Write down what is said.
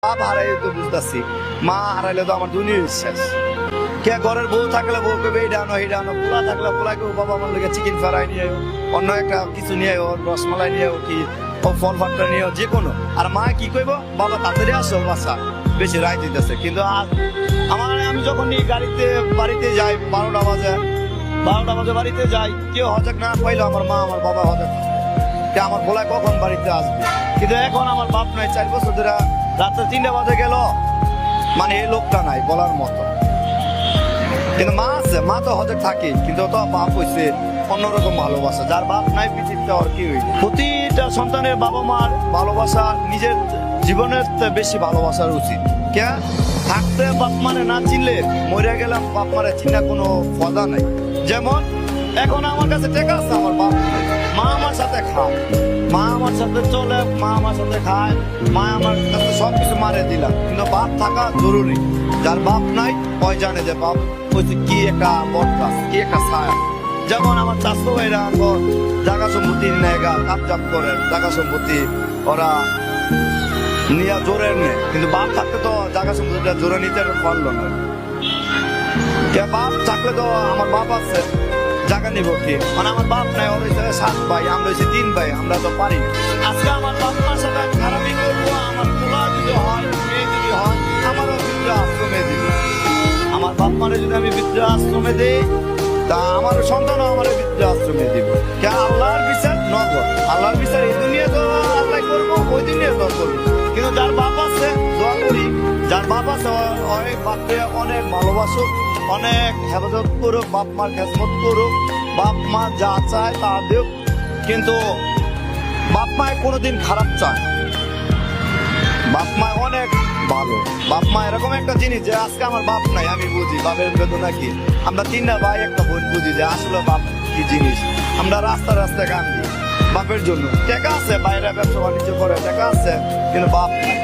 বাপ হারাই তো বুঝতেছি, মা হারাইলে তো আমার দুনিয়ার শেষ। কে ঘরের বউ থাকলে বউ কেবে এটা আনো এটা আনো, পোলা থাকলে পোলা কেউ বাবা আমার লোকে চিকেন ফ্রাই নিয়ে অন্য একটা কিছু নিয়ে রসমালাই নিয়ে কি ফল ফাটটা নিয়ে যে কোনো। আর মা কি কইব, বাবা তাড়াতাড়ি আসো বাসা, বেশি রায় দিতেছে। কিন্তু আমি যখন বাড়িতে যাই 12টা বাজে বাড়িতে যাই, কেউ হজক না পাইলো আমার মা আমার বাবা হজক আমার বলায় কখন বাড়িতে আসবে। কিন্তু এখন আমার বাপ নাই, 4 বছর ধরে রাত্রে 3টা বাজে গেল, মানে এই লোকটা নাই বলার মতো। কিন্তু মা আছে, মা তো হজক থাকে, কিন্তু তো বাপ হয়েছে অন্যরকম ভালোবাসা, যার বাপ নাই পৃথিবীতে আর কি হইল। প্রতিটা সন্তানের বাবা মার ভালোবাসা নিজের জীবনের বেশি ভালোবাসার উচিত। কে থাকতে বাপ মানে না চিনলে, মরে গেলাম বাপ মারে চিনা কোনো ফদা নাই। যেমন এখন আমার কাছে টেকা আছে, আমার বাপ নাই, মা আমার সাথে খায়, মা আমার সাথে চলে, মা আমার সাথে খায়, মা আমার কাছে সবকিছু মারে দিলাম। কিন্তু বাপ থাকা জরুরি। যার বাপ নাই ওই জানে যে বাপ হচ্ছে কি একটা বট গাছ, কি একটা ছায়া। যেমন আমার চাষতো ভাইরা জায়গা সম্পত্তি নেগা কাপজাপ করে, জায়গা সম্পত্তি ওরা নিয়ে জোরে নেয়, কিন্তু বাপ থাকতে তো জায়গা সম্পত্তিটা জোরে নিতে পারলো না। বাপ থাকলে তো আমার বাপ আছে, জায়গা নিব কি, মানে আমার বাপ নাই, ওর হয়েছে 7 ভাই, আমরা হয়েছে 3 ভাই, আমরা তো পারি না। আজকে আমার বাপ মার সাথে খারাপই করবো, আমার পোলা যদি হয়, মেয়ে যদি হয়, আমারও বৃদ্ধ আশ্রমে দিব। আমার বাপ মারে যদি আমি বৃদ্ধ আশ্রমে দিই, তা আমার সন্তানও আমার বৃদ্ধ আশ্রমে দিব। কে আল্লাহর বিচার নগর, আল্লাহর বিচার এই দুনিয়া তো আল্লাহ করবো, ওই দুনিয়া তো করবো। কিন্তু যার বাপ আছে, দোয়া করি, যার বাপ আছে অনেক বাপকে অনেক ভালোবাসুক, অনেক হেফাজত করুক, বাপ মার খেজমত করুক, বাপ মা যা চায় তা দেখ। কিন্তু বাপ মায় কোনোদিন খারাপ চায়, বাপ মা অনেক ভালো। বাপ মা এরকম একটা জিনিস যে আজকে আমার বাপ নাই, আমি বুঝি বাপের বেদনা কি। আমরা 3টা ভাই একটা বোন বুঝি যে আসলে বাপ কি জিনিস। আমরা রাস্তায় কান্দি বাপের জন্য। টাকা আছে, বাইরে ব্যবসা বাণিজ্য করে, টাকা আছে, কিন্তু বাপ নাই।